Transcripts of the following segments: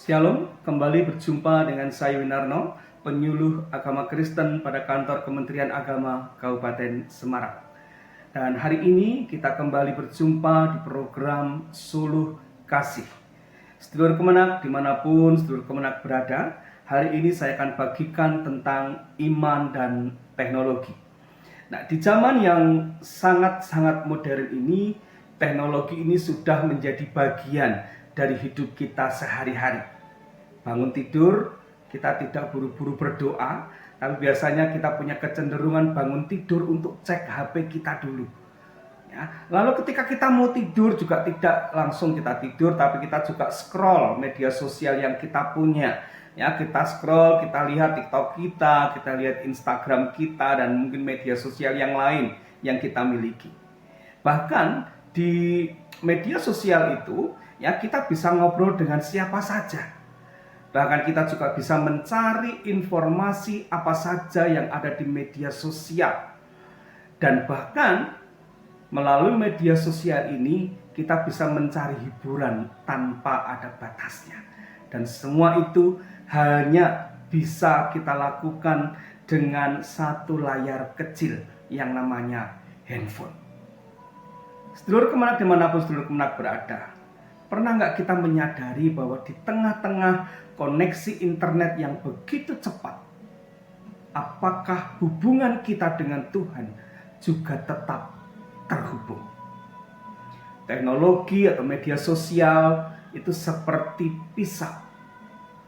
Shalom, kembali berjumpa dengan saya Winarno, penyuluh agama Kristen pada kantor Kementerian Agama Kabupaten Semarang. Dan hari ini kita kembali berjumpa di program Suluh Kasih. Sedulur Kemenak dimanapun sedulur Kemenak berada, hari ini saya akan bagikan tentang iman dan teknologi. Nah, di zaman yang sangat-sangat modern ini, teknologi ini sudah menjadi bagian dari hidup kita sehari-hari. Bangun tidur, kita tidak buru-buru berdoa, tapi biasanya kita punya kecenderungan bangun tidur untuk cek HP kita dulu. Ya. Lalu ketika kita mau tidur juga tidak langsung kita tidur, tapi kita juga scroll media sosial yang kita punya. Ya, kita scroll, kita lihat TikTok kita lihat Instagram kita, dan mungkin media sosial yang lain yang kita miliki. Bahkan di media sosial itu, ya, kita bisa ngobrol dengan siapa saja. Bahkan kita juga bisa mencari informasi apa saja yang ada di media sosial. Dan bahkan melalui media sosial ini kita bisa mencari hiburan tanpa ada batasnya. Dan semua itu hanya bisa kita lakukan dengan satu layar kecil yang namanya handphone. Sedulur Kemenak dimanapun sedulur Kemenak berada, pernah nggak kita menyadari bahwa di tengah-tengah koneksi internet yang begitu cepat, apakah hubungan kita dengan Tuhan juga tetap terhubung? Teknologi atau media sosial itu seperti pisau.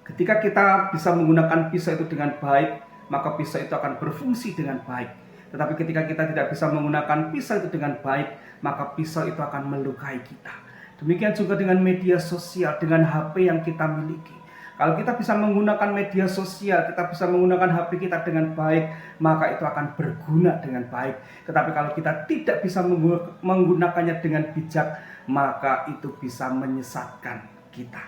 Ketika kita bisa menggunakan pisau itu dengan baik, maka pisau itu akan berfungsi dengan baik. Tetapi ketika kita tidak bisa menggunakan pisau itu dengan baik, maka pisau itu akan melukai kita. Demikian juga dengan media sosial, dengan HP yang kita miliki. Kalau kita bisa menggunakan media sosial, kita bisa menggunakan HP kita dengan baik, maka itu akan berguna dengan baik. Tetapi kalau kita tidak bisa menggunakannya dengan bijak, maka itu bisa menyesatkan kita.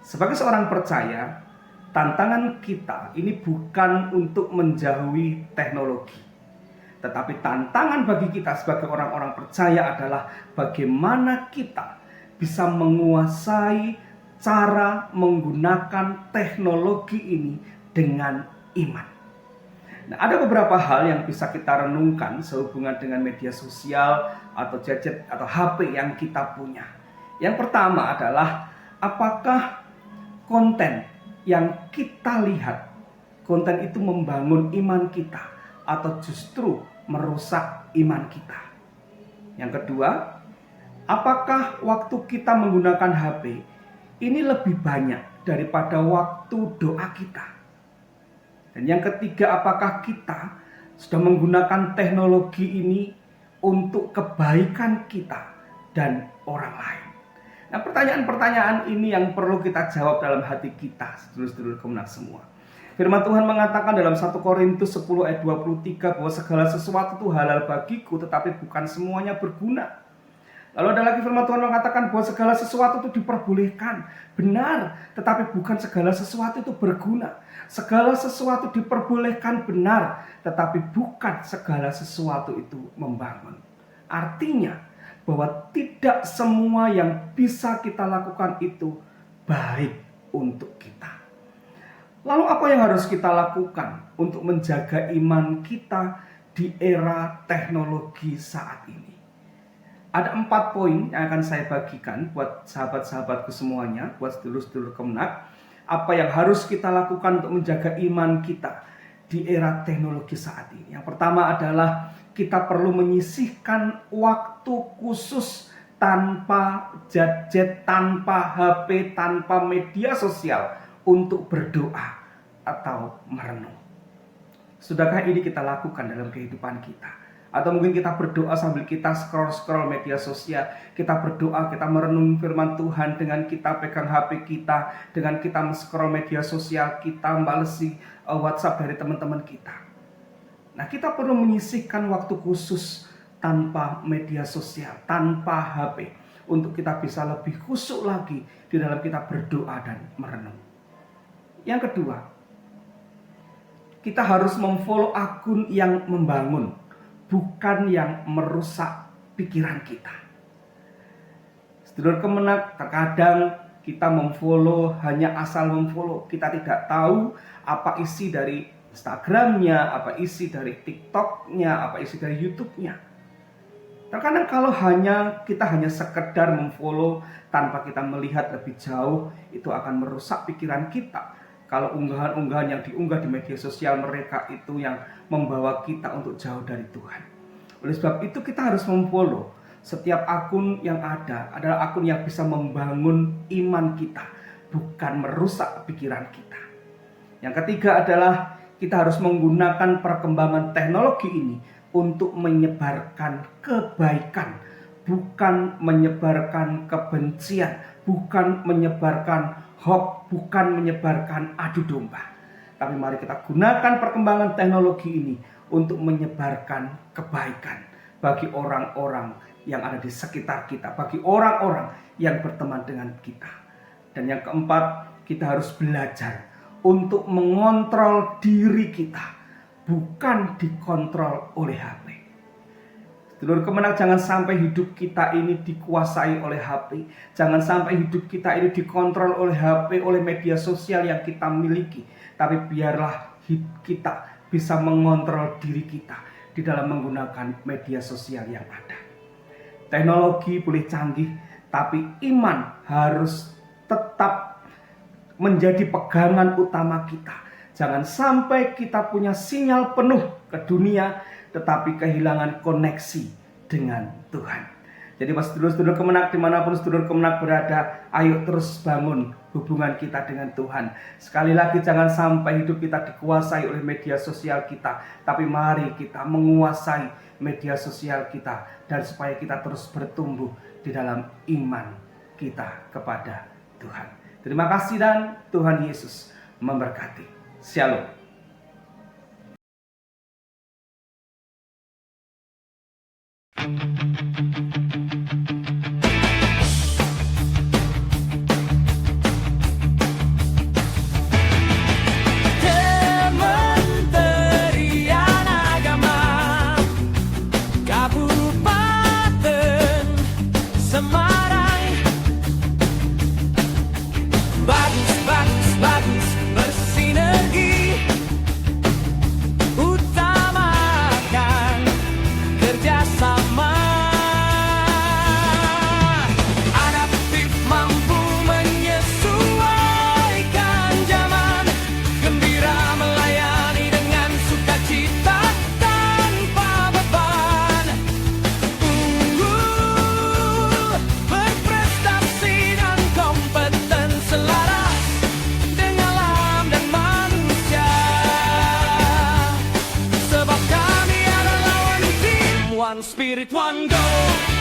Sebagai seorang percaya, tantangan kita ini bukan untuk menjauhi teknologi. Tetapi tantangan bagi kita sebagai orang-orang percaya adalah bagaimana kita bisa menguasai cara menggunakan teknologi ini dengan iman. Nah, ada beberapa hal yang bisa kita renungkan sehubungan dengan media sosial atau gadget atau HP yang kita punya. Yang pertama adalah apakah konten yang kita lihat, konten itu membangun iman kita atau justru merusak iman kita. Yang kedua, apakah waktu kita menggunakan HP ini lebih banyak daripada waktu doa kita? Dan yang ketiga, apakah kita sudah menggunakan teknologi ini untuk kebaikan kita dan orang lain? Nah, pertanyaan-pertanyaan ini yang perlu kita jawab dalam hati kita, sedulur-sedulur Kemenak semua. Firman Tuhan mengatakan dalam 1 Korintus 10 ayat 23 bahwa segala sesuatu itu halal bagiku, tetapi bukan semuanya berguna. Lalu ada lagi firman Tuhan mengatakan bahwa segala sesuatu itu diperbolehkan. Benar, tetapi bukan segala sesuatu itu berguna. Segala sesuatu diperbolehkan benar, tetapi bukan segala sesuatu itu membangun. Artinya bahwa tidak semua yang bisa kita lakukan itu baik untuk kita. Lalu apa yang harus kita lakukan untuk menjaga iman kita di era teknologi saat ini? Ada 4 poin yang akan saya bagikan buat sahabat-sahabatku semuanya, buat sedulur-sedulur Kemenak. Apa yang harus kita lakukan untuk menjaga iman kita di era teknologi saat ini? Yang pertama adalah kita perlu menyisihkan waktu khusus tanpa gadget, tanpa HP, tanpa media sosial untuk berdoa atau merenung. Sudahkah ini kita lakukan dalam kehidupan kita? Atau mungkin kita berdoa sambil kita scroll media sosial, kita berdoa, kita merenung firman Tuhan dengan kita pegang HP kita, dengan kita scroll media sosial, kita membalesi WhatsApp dari teman-teman kita. Nah, kita perlu menyisihkan waktu khusus tanpa media sosial, tanpa HP, untuk kita bisa lebih khusyuk lagi di dalam kita berdoa dan merenung. Yang kedua, kita harus memfollow akun yang membangun, bukan yang merusak pikiran kita. Sedulur Kemenak, terkadang kita memfollow hanya asal memfollow. Kita tidak tahu apa isi dari Instagramnya, apa isi dari TikToknya, apa isi dari YouTube-nya. Terkadang kalau kita hanya sekedar memfollow tanpa kita melihat lebih jauh, itu akan merusak pikiran kita. Kalau unggahan-unggahan yang diunggah di media sosial mereka itu yang membawa kita untuk jauh dari Tuhan. Oleh sebab itu kita harus memfollow. Setiap akun yang ada adalah akun yang bisa membangun iman kita, bukan merusak pikiran kita. Yang ketiga adalah kita harus menggunakan perkembangan teknologi ini untuk menyebarkan kebaikan, bukan menyebarkan kebencian, bukan menyebarkan hoax, bukan menyebarkan adu domba. Tapi mari kita gunakan perkembangan teknologi ini untuk menyebarkan kebaikan bagi orang-orang yang ada di sekitar kita, bagi orang-orang yang berteman dengan kita. Dan yang keempat, kita harus belajar untuk mengontrol diri kita, bukan dikontrol oleh HP. Sedulur Kemenak, jangan sampai hidup kita ini dikuasai oleh HP. Jangan sampai hidup kita ini dikontrol oleh HP, oleh media sosial yang kita miliki. Tapi biarlah kita bisa mengontrol diri kita di dalam menggunakan media sosial yang ada. Teknologi boleh canggih, tapi iman harus tetap menjadi pegangan utama kita. Jangan sampai kita punya sinyal penuh ke dunia, tetapi kehilangan koneksi dengan Tuhan. Jadi sedulur-sedulur Kemenak, dimanapun sedulur Kemenak berada, ayo terus bangun hubungan kita dengan Tuhan. Sekali lagi, jangan sampai hidup kita dikuasai oleh media sosial kita, tapi mari kita menguasai media sosial kita, dan supaya kita terus bertumbuh di dalam iman kita kepada Tuhan. Terima kasih dan Tuhan Yesus memberkati. Shalom. Kementerian Agama Kabupaten Semarang, bagus bersinergi, utamakan kerjasama, adaptif, mampu menyesuaikan zaman, gembira melayani dengan sukacita tanpa beban, unggul berprestasi dan kompeten selaras dengan alam dan manusia, sebab kami adalah one team, one spirit, one goal.